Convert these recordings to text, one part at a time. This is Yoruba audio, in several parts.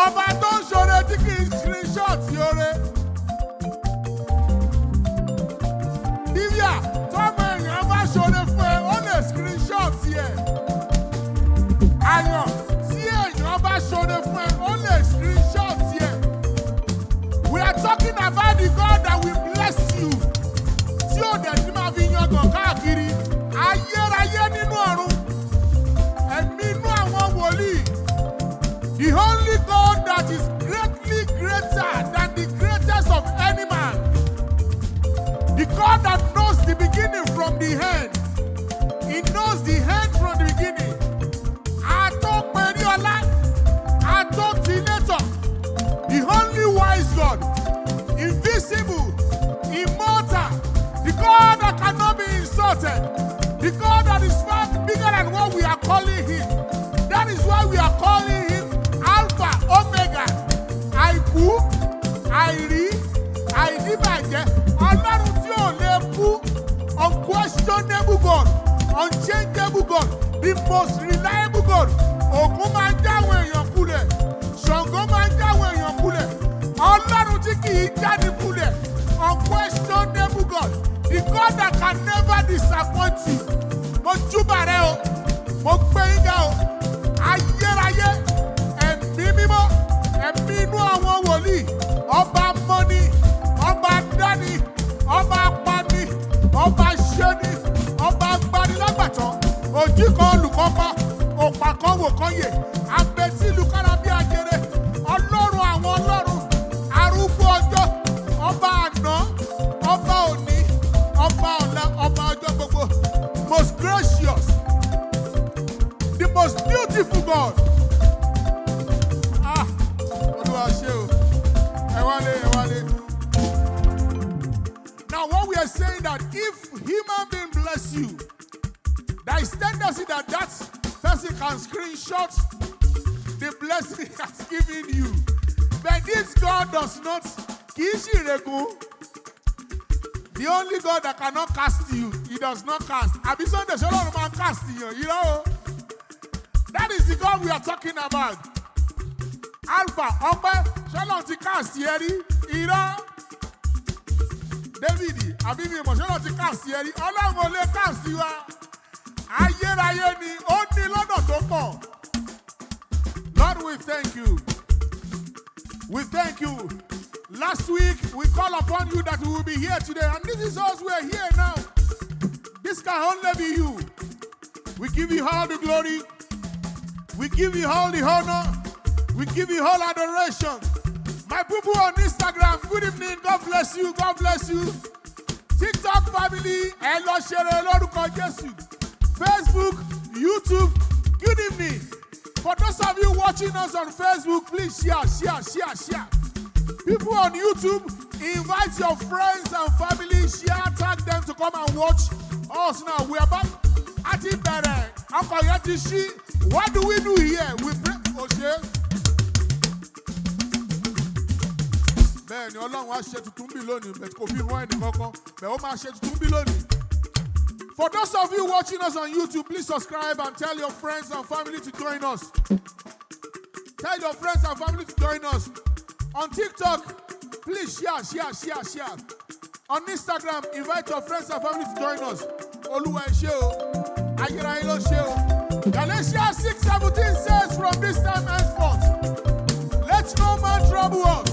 ọba tó ń ṣoore tí kì í screenshot yore. Divya tọ́mọ èèyàn bá ṣoore fún ẹ ó lè screenshot yẹ. Àyàn tí èèyàn bá ṣoore fún ẹ ó lè screenshot yẹ. We are talking about the God that will bless you. Tí ó dẹ̀ ní máa fi yangàn káàkiri. Ayérayé nínú ọ̀run. Ẹ̀mí inú àwọn wòlíì. The only God that is greatly greater than the greatest of any man. The God that knows the beginning from the end. He knows the end from the beginning. Atọ́pẹ̀ríọlá, Atọ́tìnétọ̀. The only wise God. Invisible, immortal. The God that cannot be insulted. The God that is far bigger than what we are calling him. That is why we are calling him Alpha unquestionable God, unchangeable God, the most reliable God. Ògún máa ń jáwọ́ èèyàn kulẹ̀, Ṣàngó máa ń jáwọ́ èèyàn kulẹ̀, Ọlọ́run tí kì í jáde kulẹ̀, unquestionable God, the God that can never disappoint you. Mo júbà rẹ o, mo gbé yín ga o, ayérayé, ẹ̀mí mímọ́, ẹ̀mí inú àwọn wòlíì, ọba mọ́ni, ọba dání, ọba apani, ọba ṣẹ́ni, ọba agbanilágbàtàn, òjì kan olùkọ́kọ́, òpà kan wò kan yè, abẹ́tí ìlú kára bí ajere, ọlọ́run àwọn ọlọ́run, arúgbó ọjọ́, ọba àná, ọba òní, ọba ọ̀la, ọba ọjọ́ gbogbo, most gracious, the most beautiful God. Ah, Olúwa ṣé o, ẹ wálé, ẹ wálé. Now what we are saying that if human being bless you, there is tendency that that person can screenshot the blessing he has given you. But this God does not. The only God that cannot cast you, he does not cast. Abisonde Shalom man cast you know. That is the God we are talking about. Alpha, Ope, Shalom ti cast yeri, you know. David, Abibi mo Shalom ti cast yeri, Ọlọ́run ò lè cast you. Ayérayé ni, ó ní lọ́dọ̀ tó pọ̀. Lord, we thank you. We thank you. Last week, we called upon you that we will be here today. And this is us, we are here now. This can only be you. We give you all the glory. We give you all the honor. We give you all adoration. My people on Instagram, good evening. God bless you. God bless you. TikTok family, hello, share, lórúkọ Jésù. Facebook, YouTube, good evening. For those of you watching us on Facebook, please share. People on YouTube, invite your friends and family, share, tag them to come and watch us now. We are back at it better. What do we do here? We pray. Bẹ́ẹ̀ni Ọlọ́run á ṣe tuntun bí lónìí, bẹ́ẹ̀ kò fi rán ẹnì kankan, bẹ́ẹ̀ ó máa ṣe tuntun bí lónìí. For those of you watching us on YouTube, please subscribe and tell your friends and family to join us. Tell your friends and family to join us. On TikTok, please share. On Instagram, invite your friends and family to join us. Oluwa ẹ ṣé o, ayérayé ló ṣé o. Galatians 6:17 says, from this time henceforth, let no man trouble us,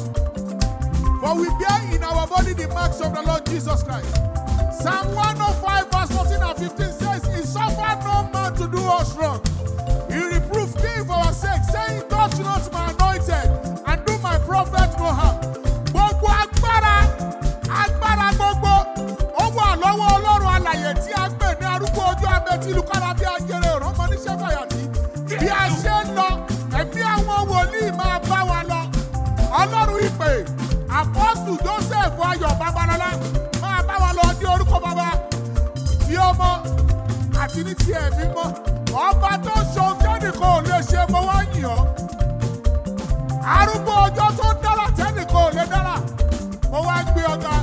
for we bear in our body the marks of the Lord Jesus Christ. Psalm 105 verse 14 and 15 says, he suffered no man to do us wrong. He reproved me for our sake, saying, touch not my anointed, and do my prophet no harm. Gbogbo agbára gbogbo, ó wà lọ́wọ́ Ọlọ́run alààyè tí a gbé ní arúgbó ojú abẹ́tí ìlú kára bí ajere ọ̀rọ̀ mọ́ ní ṣẹ́fàyàtì. Bí a ṣe ń lọ, ẹ̀mí àwọn wòlíì máa bá wa lọ. Ọlọ́run ìpè, Àpọ́sù Jósẹ́fù Ayọ̀ Babalọ́lá máa bá wa lọ ní orúkọ Baba, ti Ọmọ, àti ní ti Ẹ̀mí Mímọ́. Ọba tó ṣohun tẹ́nìkan ò lè ṣe, mo wá yìn ọ́. Arúgbó ọjọ́ tó dára tẹ́nìkan ò lè dára, mo wá gbé ọ̀gá.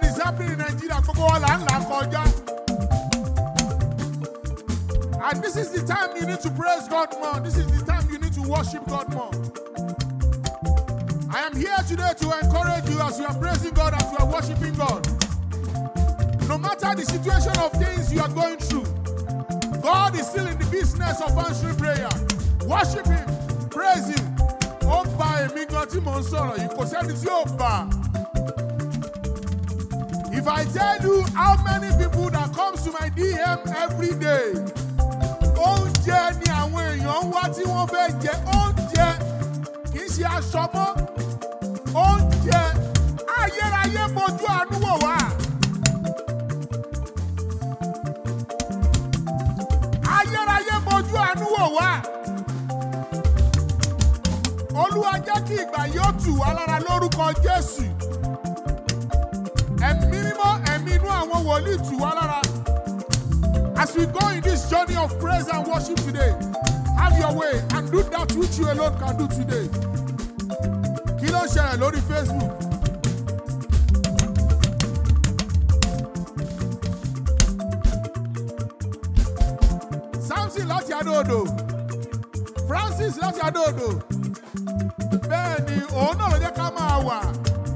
that is happening in Nigeria. And this is the time you need to praise God more. This is the time you need to worship God more. I am here today to encourage you as you are praising God, as you are worshiping God. No matter the situation of things you are going through, God is still in the business of answering prayer. Worship Him, praise Him. If I tell you how many people that comes to my DM every day, oúnjẹ ni àwọn èèyàn ń wá tí wọ́n fẹ́ jẹ, oúnjẹ kì í ṣe aṣọ mọ́, oúnjẹ ayérayé mojú àánú wò wá. Ayérayé mojú àánú wò wá. Olúwa jẹ́ kí ìgbà yóò tù wá lára lórúkọ Jésù. Ẹ̀mí mímọ́, ẹ̀mí inú àwọn wòlíì tù wá lára. As we go in this journey of praise and worship today, have your way and do that which you alone can do today. Kí ló ń ṣẹlẹ̀ lórí Facebook? Samson láti Adó-Odò, Francis láti Adó-Odò. Bẹ́ẹ̀ ni òun náà ló jẹ́ ká máa wà.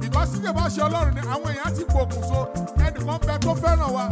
Because tí ìjọba ṣe Ọlọ́run ni àwọn èèyàn ti pokùnso, ẹnìkan bẹ tó fẹ́ràn wa.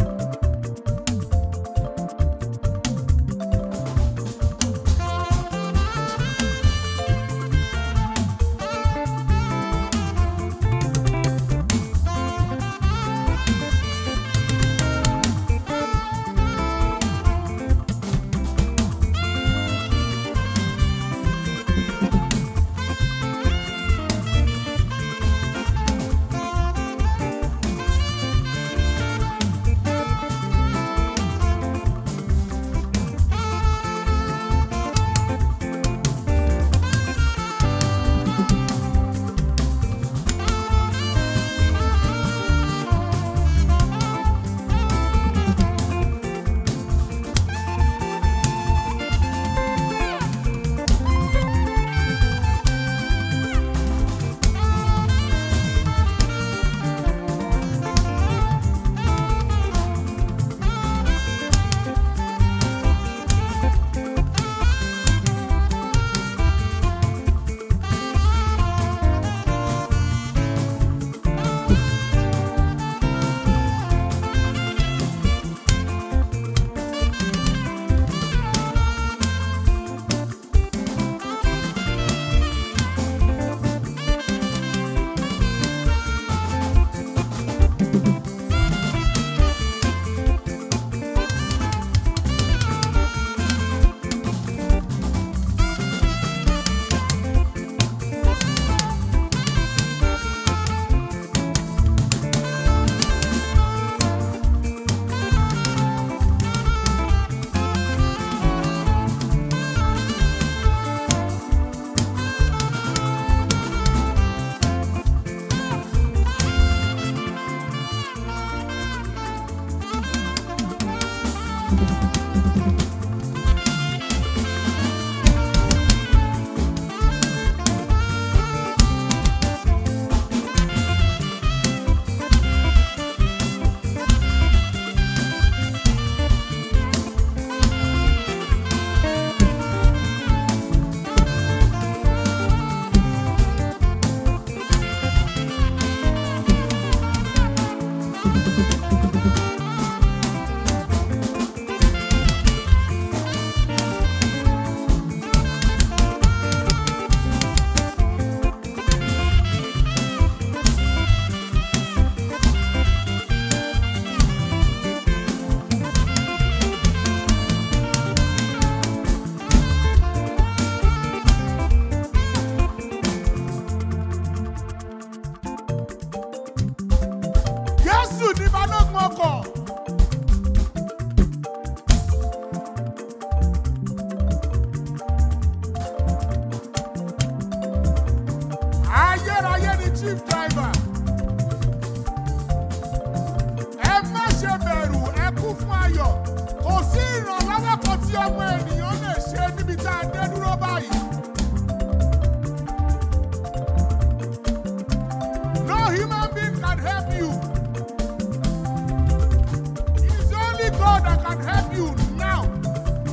can help you now,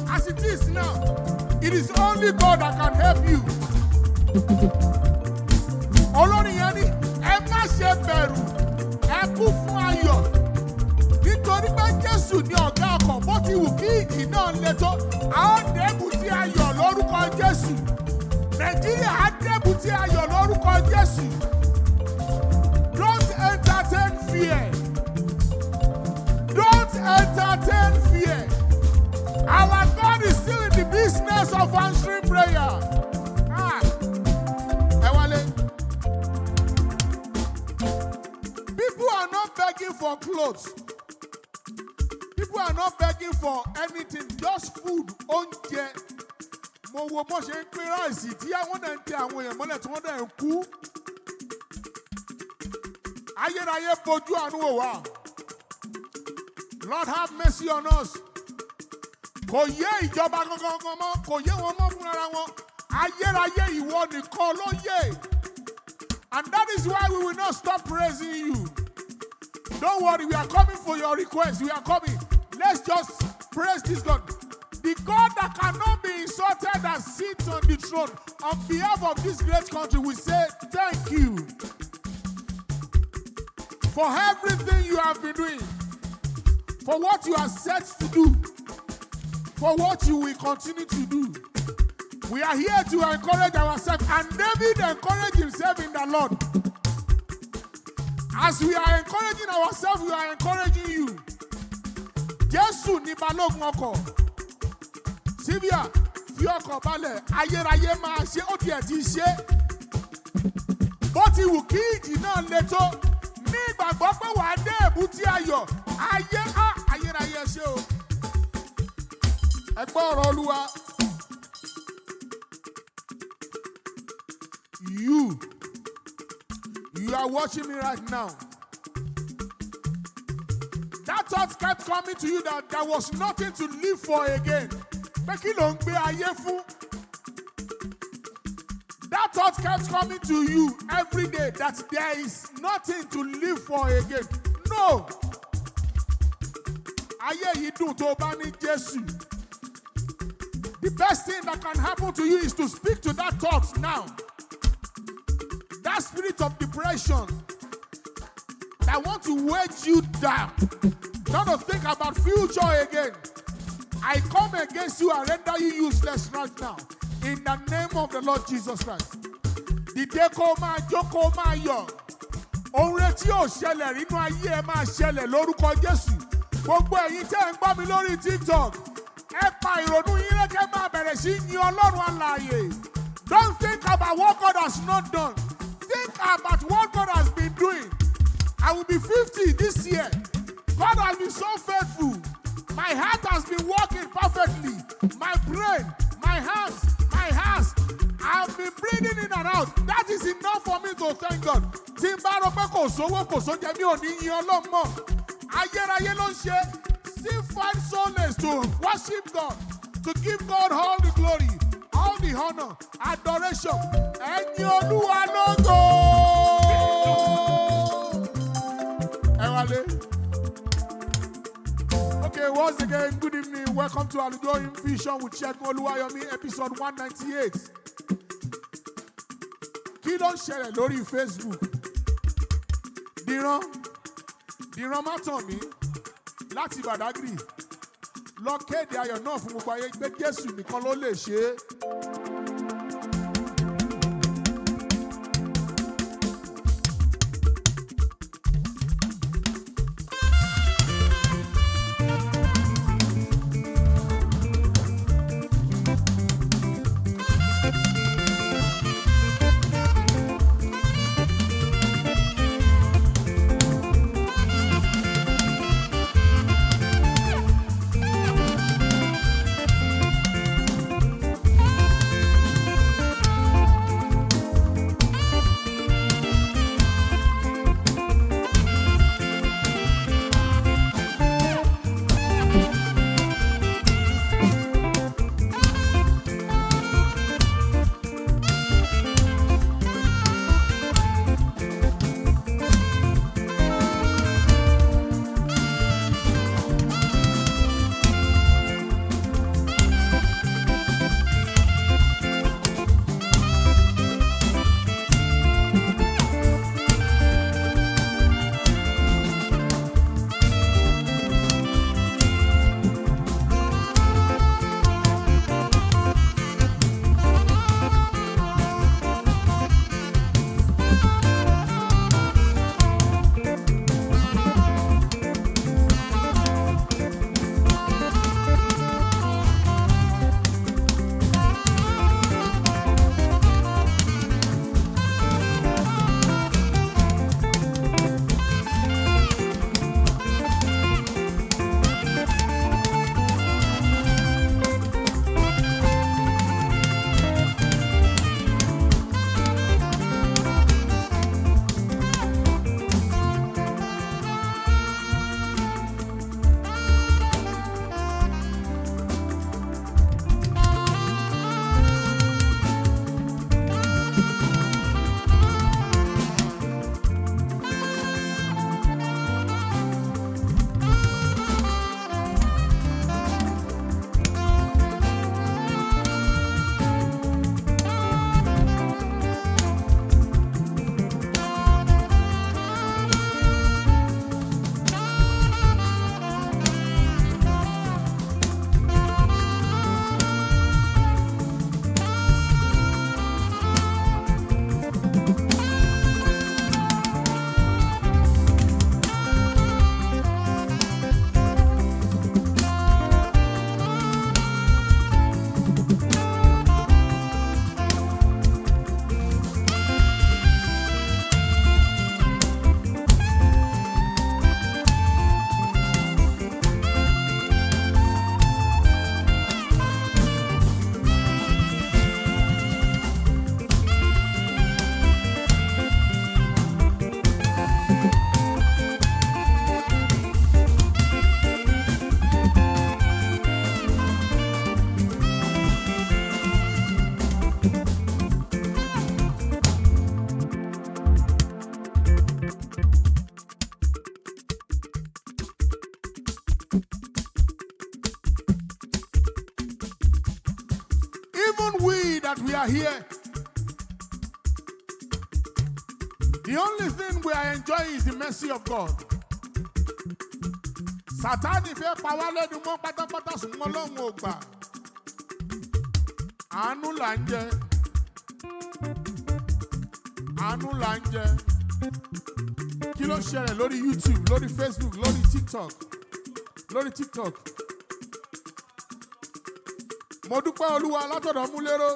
as it is now. It is only God that can help you. Olórin yẹn ní ẹ má ṣe bẹ̀rù, ẹ kún fún ayọ̀. Nítorí pé Jésù ní ọ̀gá ọkọ̀ bó ti wù kí ìjì náà le tó. A ó débùtì ayọ̀ lórúkọ Jésù. Nàìjíríà á débùtì ayọ̀ lórúkọ Jésù. Don't entertain fear. Don't entertain fear. Our God is still in the business of answering prayer. People are not begging for clothes. People are not begging for anything, just food, oúnjẹ. Mo wo bó ṣe ń pín ráìsì tí àwọn náà ń tẹ àwọn èèyàn mọ́lẹ̀ tí wọ́n dẹ̀ ń kú. Ayérayé bojú àánú wò wá. Lord have mercy on us. Kò yé ìjọba gangan mọ́, kò yé wọn mọ́ fúnra wọn. Ayérayé ìwọ nìkan ló yé. And that is why we will not stop praising you. Don't worry, we are coming for your request. We are coming. Let's just praise this God. The God that cannot be insulted that sits on the throne. On behalf of this great country, we say thank you for everything you have been doing, for what you are set to do, for what you will continue to do. We are here to encourage ourselves, and David encouraged himself in the Lord. As we are encouraging ourselves, we are encouraging you. Jésù ní balógun ọkọ̀. Sylvia, fi ọkọ̀ balẹ̀, ayérayé máa ṣe, ó tiẹ̀ ti ṣe. Bó ti wù kí ìjì náà le tó, ní ìgbàgbọ́ pé wà á dé èbúté ayọ̀, ayérayé ṣe o. Ẹ gbọ́ ọ̀rọ̀ Olúwa. You are watching me right now. That thought kept coming to you that there was nothing to live for again. That thought kept coming to you every day that there is nothing to live for again. No. The best thing that can happen to you is to speak to that thought now. That spirit of depression that want to weight you down, not to think about future again. I come against you and render you useless right now. In the name of the Lord Jesus Christ. Dìde kó máa jókòó máa yọ̀. Ohun tí ó ṣẹlẹ̀ nínú ayé ẹ máa ṣẹlẹ̀ lórúkọ Jésù. Gbogbo ẹ̀yin tẹ́ ń gbọ́ mi lórí TikTok. Ẹ pa ìrònú yín rẹ́ kẹ́ máa bẹ̀rẹ̀ sí yìn Ọlọ́run alààyè. Don't think about what God has not done. Think about what God has been doing. I will be 50 this year. God has been so faithful. My heart has been working perfectly. My brain, my hands. I've been breathing in and out. That is enough for me to thank God. Still find solace to worship God, to give God all the glory, all the honor, adoration. Ẹ̀yin Olúwa lógo. Okay, once again, good evening. Welcome to AlujoHymn Vision with Segun Oluwayomi, episode 198. Kí ló ń ṣẹlẹ̀ lórí Facebook? Dìran má tàn mí láti Badagry. Lọ kéde ayọ̀ náà fún gbogbo ayé pé Jésù nìkan ló lè ṣe é. we are here. The only thing we are enjoying is the mercy of God. Sátánì fẹ́ pa wá lẹ́nu mọ́ pátápátá ṣùgbọ́n Ọlọ́run ò gbà. Àánú là ń jẹ. Àánú là ń jẹ. Kí ló ṣẹlẹ̀ lórí YouTube, lórí Facebook, lórí TikTok. Mo dúpẹ́ Olúwa látọ̀dọ̀ Múléró.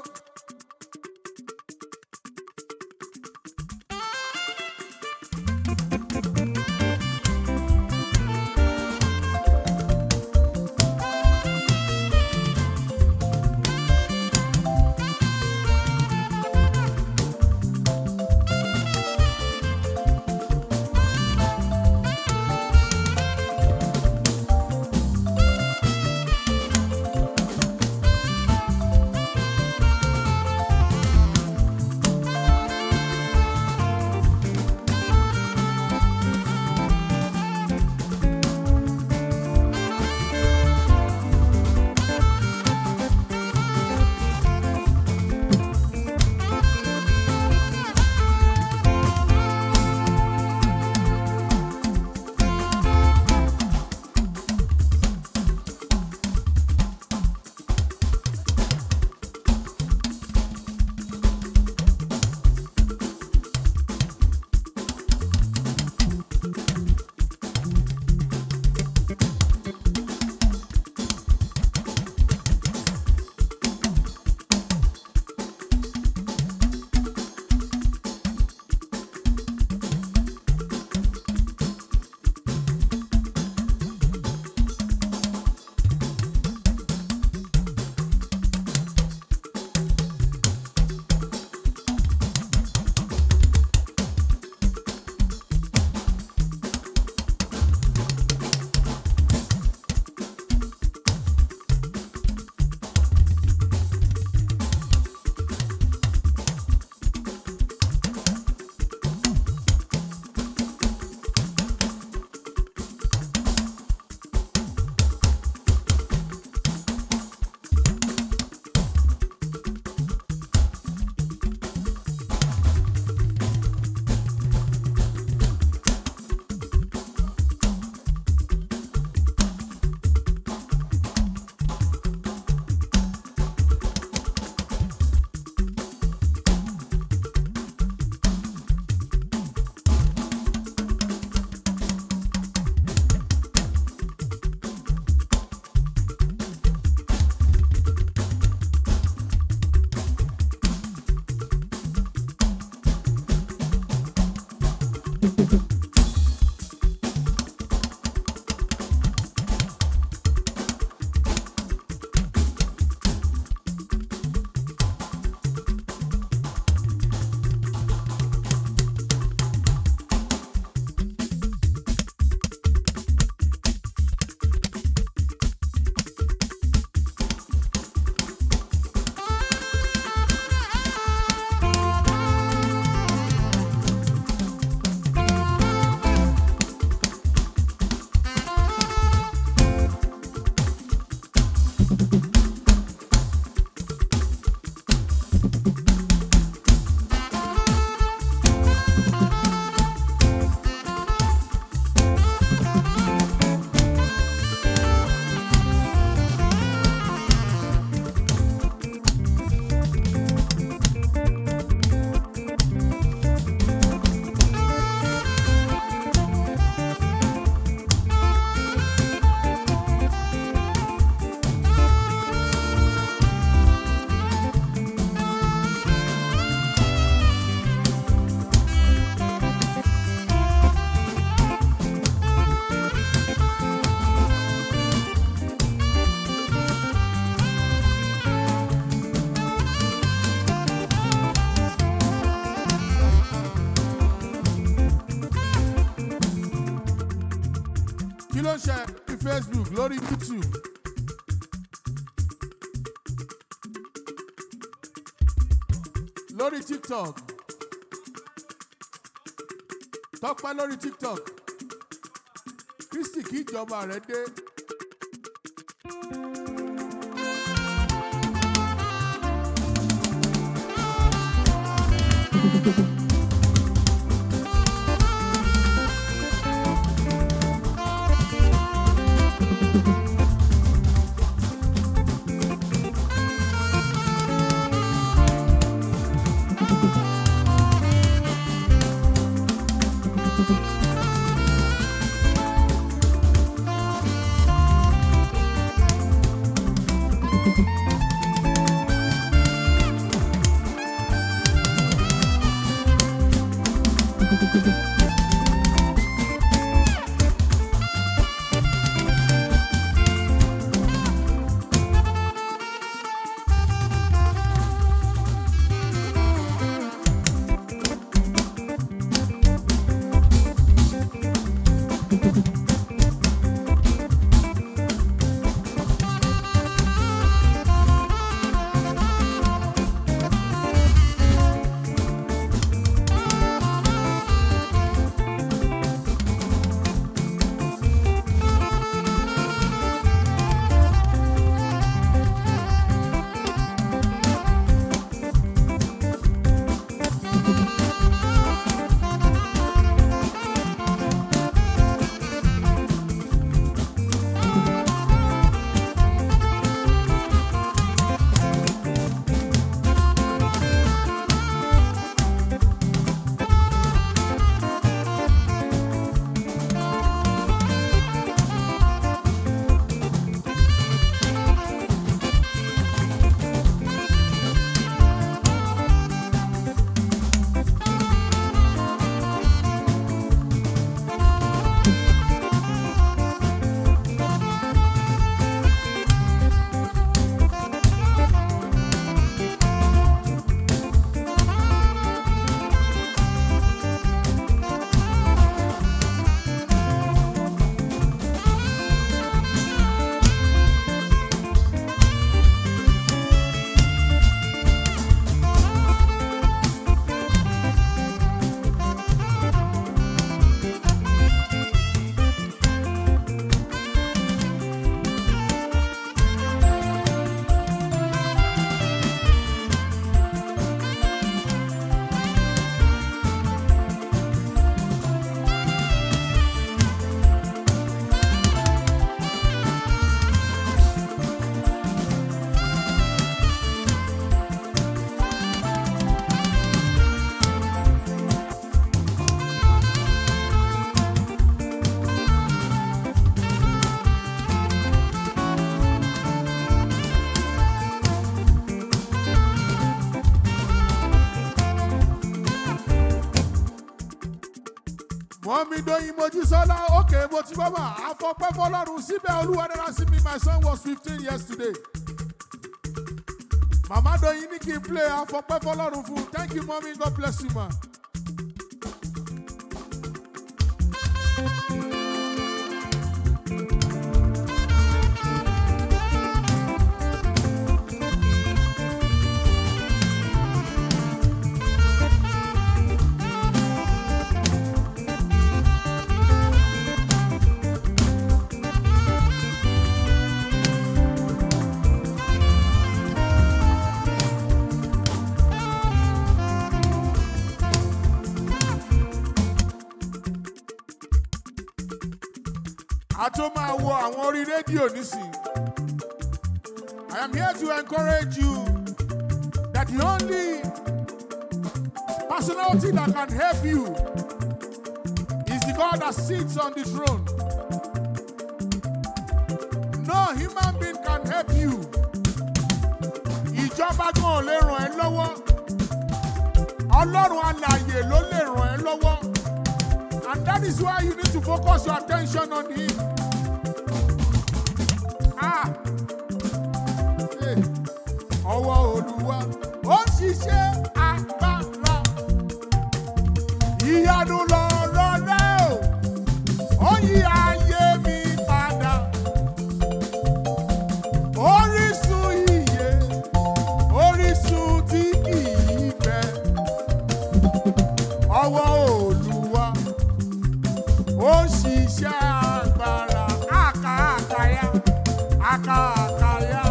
share lórí Facebook, lórí YouTube. Lórí TikTok. Tọ́pẹ́ lórí TikTok. Kristi kí ìjọba rẹ̀ dé. Mommy doyin Mojísọ́lá, okay, mo ti bọ́ mà, àfọpẹ́ fọlọ́run síbẹ̀ Olúwa dára sí mi, my son was 15 yesterday. Mama doyin ní kí n play àfọpẹ́ fọlọ́run fún, thank you mommy, God bless you ma. A tó máa wo àwọn orí rédíò nísìn. I am here to encourage you that the only personality that can help you is the God that sits on the throne. No human being can help you. Ìjọba kan ò lè ràn ẹ́ lọ́wọ́. Ọlọ́run alààyè ló lè ràn ẹ́ lọ́wọ́. And that is why you need to focus your attention on Him. Ọwọ́ Olúwa ó ń ṣiṣẹ́ agbára. Ìyanu lọ̀rọ̀ rẹ̀ o, ó yí ayé mi padà. Orísun ìyè, orísun tí kì í bẹ̀. Ọwọ́ Olúwa ó ń ṣiṣẹ́ agbára. Àkàkàyà, àkàkàyà.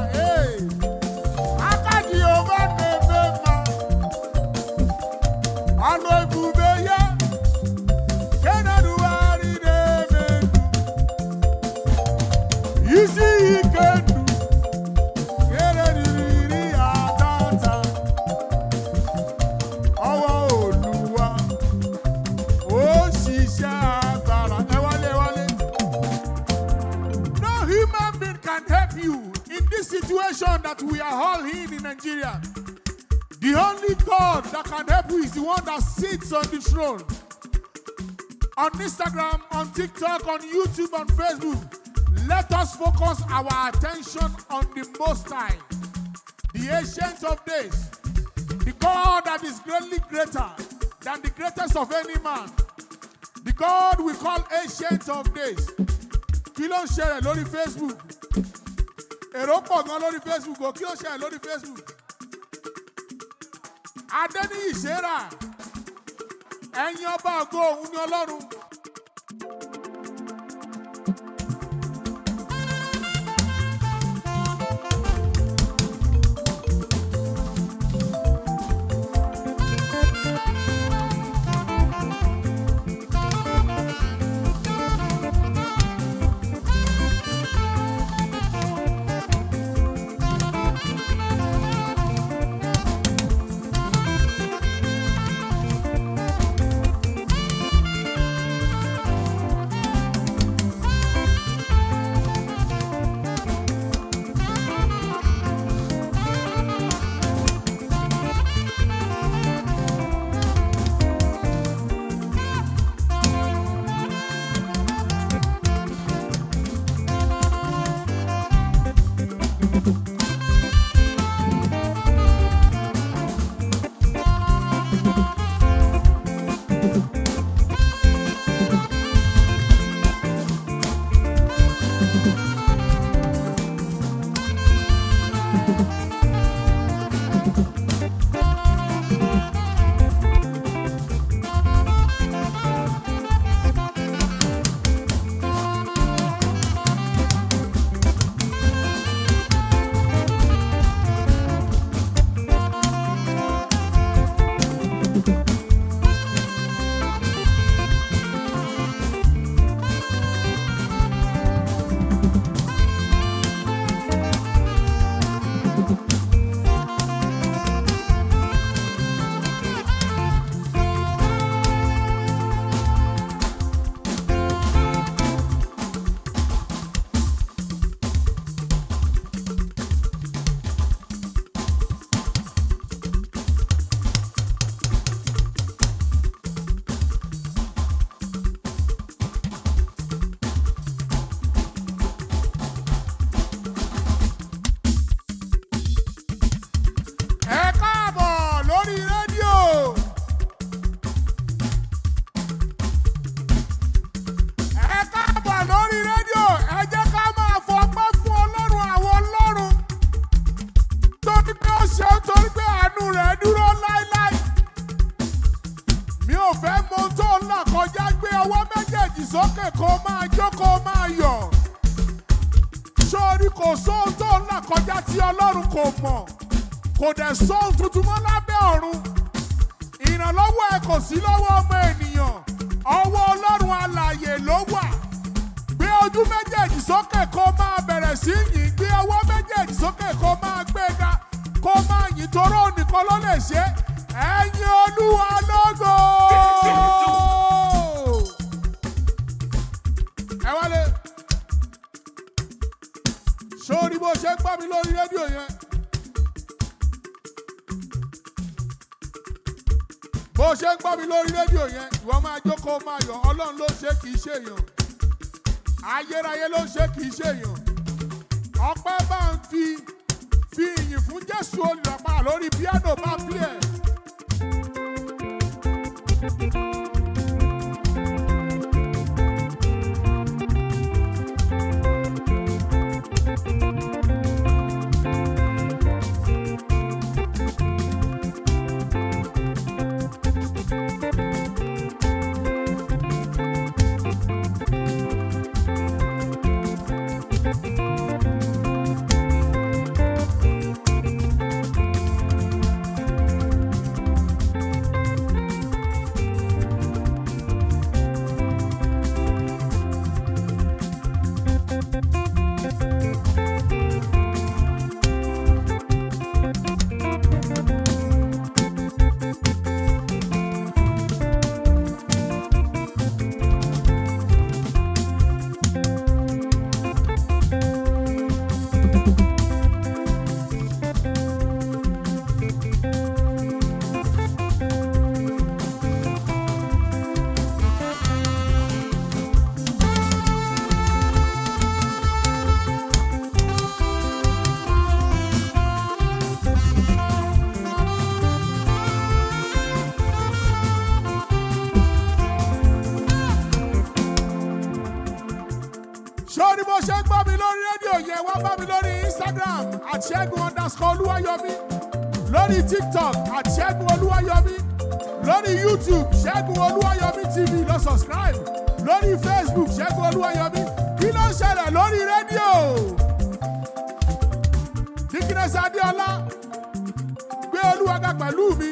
you in this situation that we are all in Nigeria. The only God that can help you is the one that sits on the throne. On Instagram, on TikTok, on YouTube, on Facebook, let us focus our attention on the Most High, the Ancient of Days, the God that is greatly greater than the greatest of any man, the God we call Ancient of Days. Kí ló ń ṣẹlẹ̀ lórí Facebook? Èrò pọ̀ gan lórí Facebook o, kí ló ń ṣẹlẹ̀ lórí Facebook? Adéníyì Sarah, ẹ̀yin ọba ògo òun ni Ọlọ́run. Sókè kó máa jó kó máa yọ̀. Sórí kò sóhun tó ń là kọjá tí Ọlọ́run kò mọ̀. Kò dẹ̀ sóhun tuntun mọ́ lábẹ́ ọ̀run. Ìrànlọ́wọ́ ẹ kò sí lọ́wọ́ ọmọ ènìyàn. Ọwọ́ Ọlọ́run alààyè ló wà. Gbé ojú méjèèjì sókè kó máa bẹ̀rẹ̀ sí yìn. Gbé ọwọ́ méjèèjì sókè kó máa gbéga. Kó máa yìn toró nìkan ló lè ṣe. Ẹ̀yin Olúwa lógo. Ẹ wálé. Sórí bó ṣe ń gbọ́ mi lórí rédíò yẹn. Bó ṣe ń gbọ́ mi lórí rédíò yẹn, ìwọ máa jókòó máa yọ̀. Ọlọ́run ló ṣe kì í ṣe èèyàn. Ayérayé ló ṣe kì í ṣe èèyàn. Ọpẹ́ bá ń fi ìyìn fún Jésù olùràpadà lórí píánò bá ń play ẹ̀. Sórí bó ṣe ń gbọ́ mi lórí rédíò yẹn, wá bá mi lórí Instagram @Segun_Oluwayomi, lórí TikTok @Segun Oluwayomi, lórí YouTube Segun Oluwayomi TV lọ subscribe, lórí Facebook Segun Oluwayomi. Kí ló ń ṣẹlẹ̀ lórí rédíò? Dikines Adéọlá gbé Olúwa ga pẹ̀lú mi.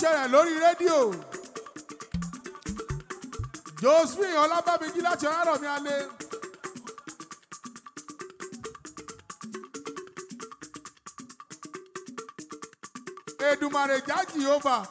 Ṣẹlẹ̀ lórí rédíò. Josephine Ọlábàmíjì láti ọ̀rọ̀ mi alẹ́. Èdùmàrè já Jehovah.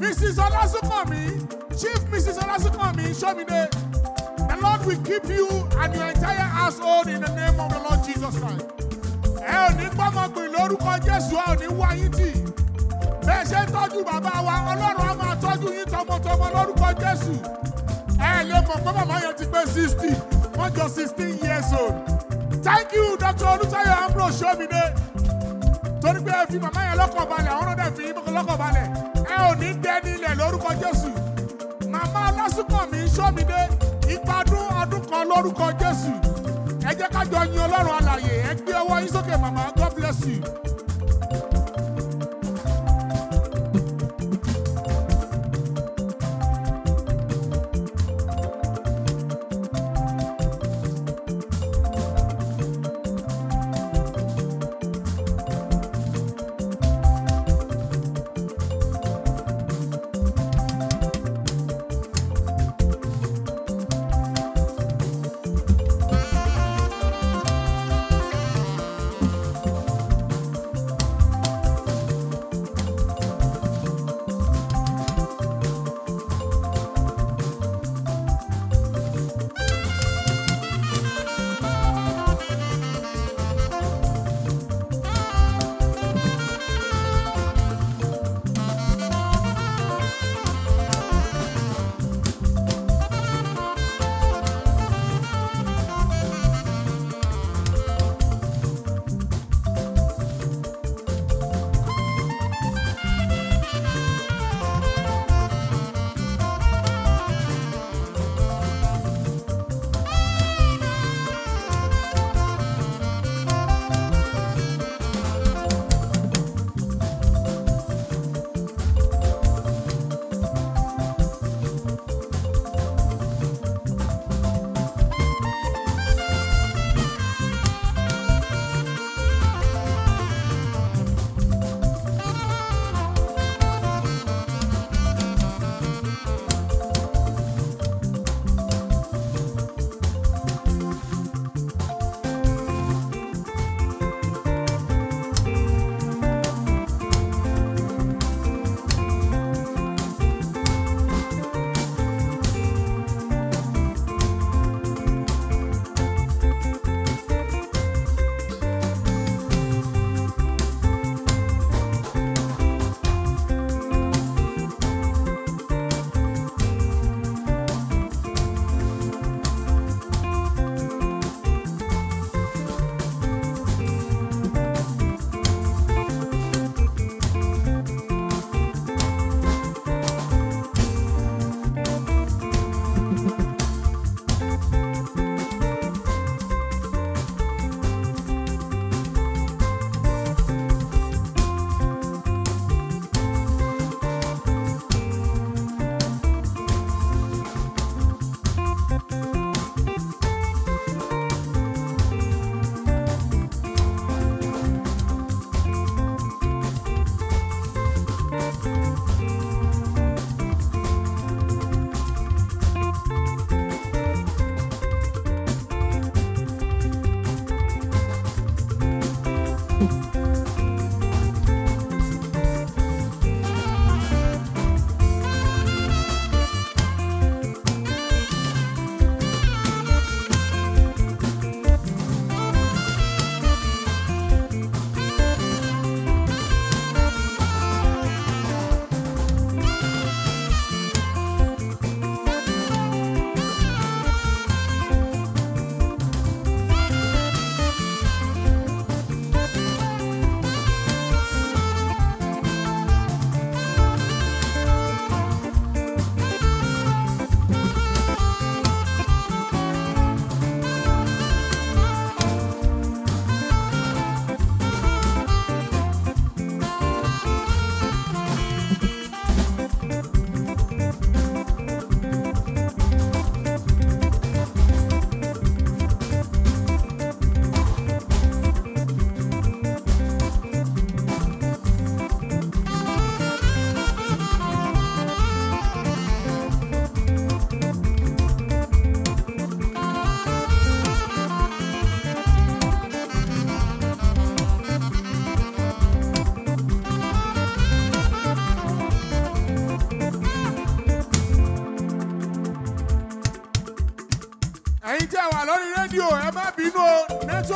Mrs. Olasukomi, Chief Mrs. Olasukomi, show me the Lord will keep you and your entire household in the name of the Lord Jesus Christ. Ẹ ò ní gbọ́mọgbìn lórúkọ Jésù, ẹ ò ní wá yín tì. Bẹ́ẹ̀ ṣe ń tọ́jú bàbá wa, Ọlọ́run á máa tọ́jú yín tọmọtọmọ lórúkọ Jésù. Ẹ lè mọ̀ pé màmá yẹn ti pé 60, wọ́n jọ 16 years old. Thank you, Dr. Oluwayomi, show me the. Torí pé ẹ fi màmá yẹn lọ́kàn balẹ̀, àwọn náà dẹ̀ fi yín lọ́kàn balẹ̀. Ẹ ò ní dẹ́ni ilẹ̀ lórúkọ Jésù. Màmá Olásùnkànmí Ṣómidé, ìgbádùn ọdún kan lórúkọ Jésù. Ẹ jẹ́ ká jọ yin Ọlọ́run alààyè. Ẹ gbé ọwọ́ yín sókè màmá. God bless you.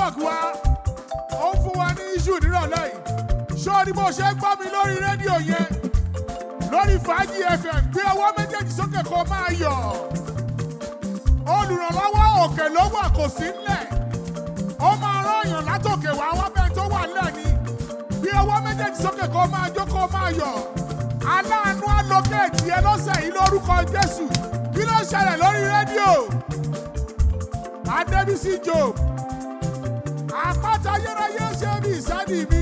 nẹ́tíwọ̀kì wa ó ń fún wa ní iṣu nírọ̀lẹ́ yìí. Ṣọ́ọ́ni bó ṣe gbọ́ mi lórí rédíò yẹn lórí Fàájì FM gbé ọwọ́ méjèèjì sókè kó máa yọ̀. Olùrànlọ́wọ́ òkè ló wà kò sí ńlẹ̀. Ó máa rányàn látòkè wá wá bẹ́ẹ̀ tó wà ńlẹ̀ ni. Gbé ọwọ́ méjèèjì sókè kó máa jó kó máa yọ̀. Aláàánú alókèétì ẹ lọ́sẹ̀ yìí lórúkọ Jésù. Kí ló ṣẹlẹ̀ lórí rédíò? Adébísí Job. Àpáta ayérayé ṣe bí ìsádi mi.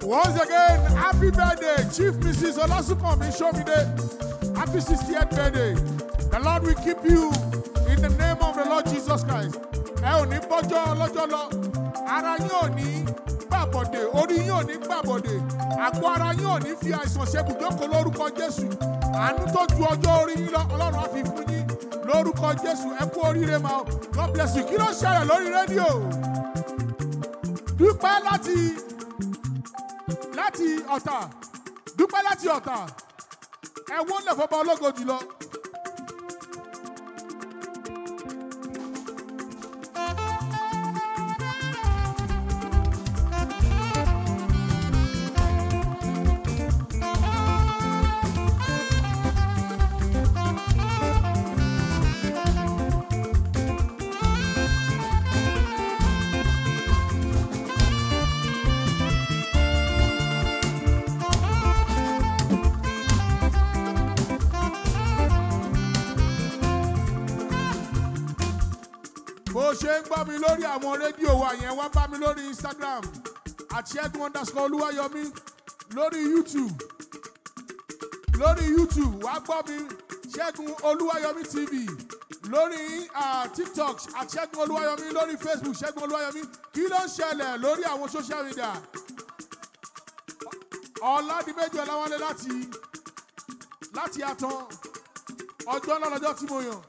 Once again, happy birthday, Chief Mrs. Olasukanmi Shomide. Happy 60th birthday. The Lord will keep you in the name of the Lord Jesus Christ. Ẹ ò ní bọ́jọ́ lọ́jọ́ lọ. Ara yín ò ní gbàbọ̀dè, orí yín ò ní gbàbọ̀dè. Àgọ́ ara yín ò ní fi àìsàn ṣe ibùjókòó lórúkọ Jésù. Àánú tó ju ọjọ́ orí yín lọ, Ọlọ́run á fi fún yín lórúkọ Jésù. Ẹ kú oríire máa. God bless you. Kí ló ṣẹlẹ̀ lórí rédíò? Dúpẹ́ láti Ọ̀tà. Dúpẹ́ láti Ọ̀tà. Ẹ wọ́n lè fọba ológo jùlọ. Bó ṣe ń gbọ́ mi lórí àwọn rédíò wa yẹn, wá bá mi lórí Instagram @Segun_Oluwayomi, lórí YouTube wá gbọ́ mi Segun Oluwayomi TV, lórí TikTok @Segun Oluwayomi, lórí Facebook Segun Oluwayomi. Kí ló ń ṣẹlẹ̀ lórí àwọn social media? Ọládìméjì Ọláwálé láti Àtàn. Ọjọ́ náà lọ́jọ́ tí mo yàn.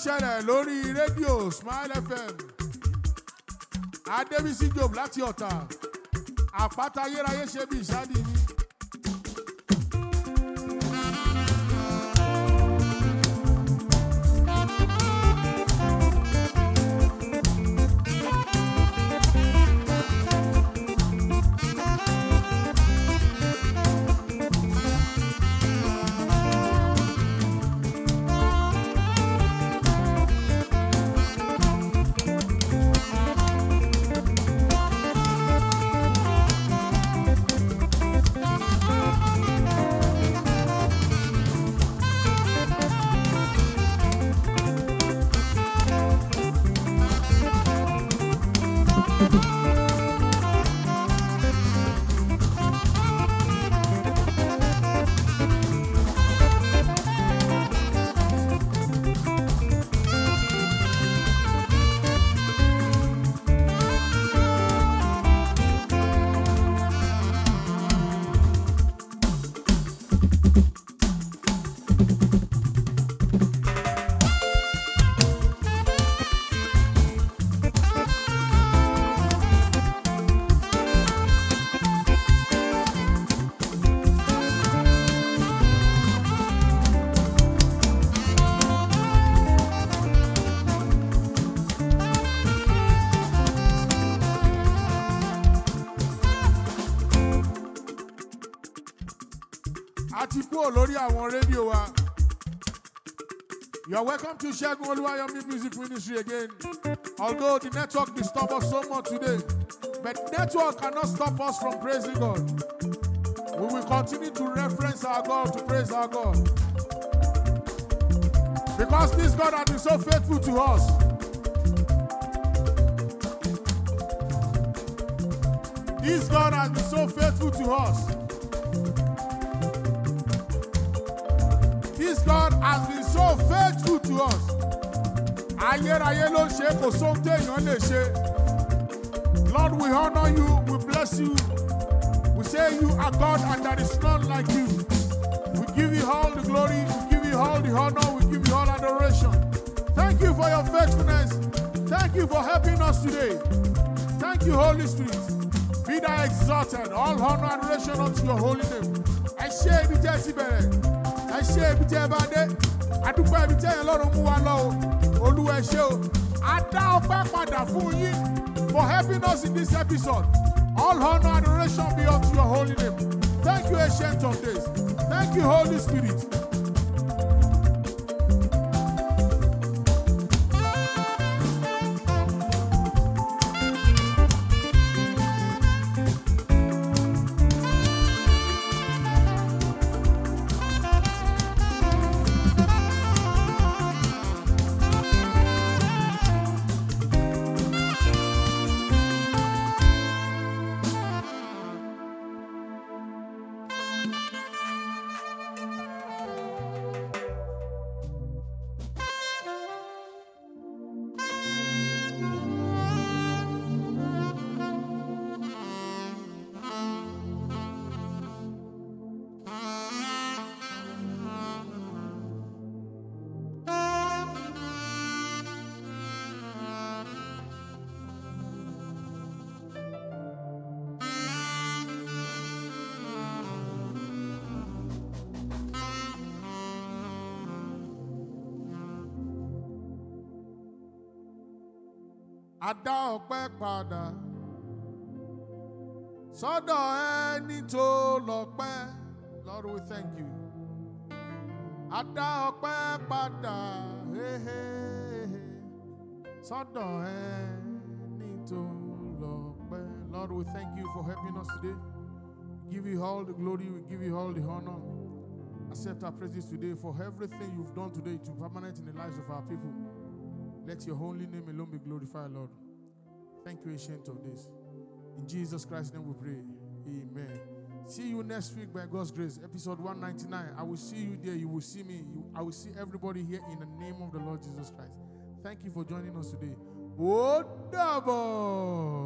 Ṣẹlẹ̀ lórí rédíò Smile FM. Adébísí Job láti Ọ̀tà. Àpáta ayérayé ṣe bí ìsádi mi. ti kúrò lórí àwọn rédíò wa. You are welcome to Segun Oluwayomi Music Ministry again. Although the network disturbed us so much today, but network cannot stop us from praising God. We will continue to reference our God, to praise our God. Because this God has been so faithful to us. This God has been so faithful to us. This God has been so faithful to us. Ayérayé ló ṣe, kò sóhun téèyàn lè ṣe. Lord, we honor you, we bless you. We say you are God and there is none like you. We give you all the glory, we give you all the honor, we give you all adoration. Thank you for your faithfulness. Thank you for helping us today. Thank you, Holy Spirit. Be thou exalted. All honor and adoration unto your holy name. Ẹ ṣé ibi tẹ́ ẹ ti bẹ̀rẹ̀. Ẹ ṣé ibi tẹ́ ẹ bá dé. Adúpẹ́ ibi tẹ́ ẹ lọ́rùn mú wa lọ o. Olúwa ẹ ṣé o. A dá ọpẹ́ padà fún yín for helping us in this episode. All honor and adoration be unto your holy name. Thank you, Ancient of Days. Thank you, Holy Spirit. A dá ọpẹ́ padà sọ́dọ̀ ẹni tó lọ́pẹ́. Lord, we thank you. A dá ọpẹ́ padà sọ́dọ̀ ẹni tó lọ́pẹ́. Lord, we thank you for helping us today. We give you all the glory, we give you all the honor. Accept our praises today for everything you've done today to permanent in the lives of our people. Let your holy name alone be glorified, Lord. Thank you, Ancient of Days. In Jesus Christ's name we pray. Amen. See you next week by God's grace. Episode 199. I will see you there. You will see me. I will see everybody here in the name of the Lord Jesus Christ. Thank you for joining us today. Ó dàbọ̀.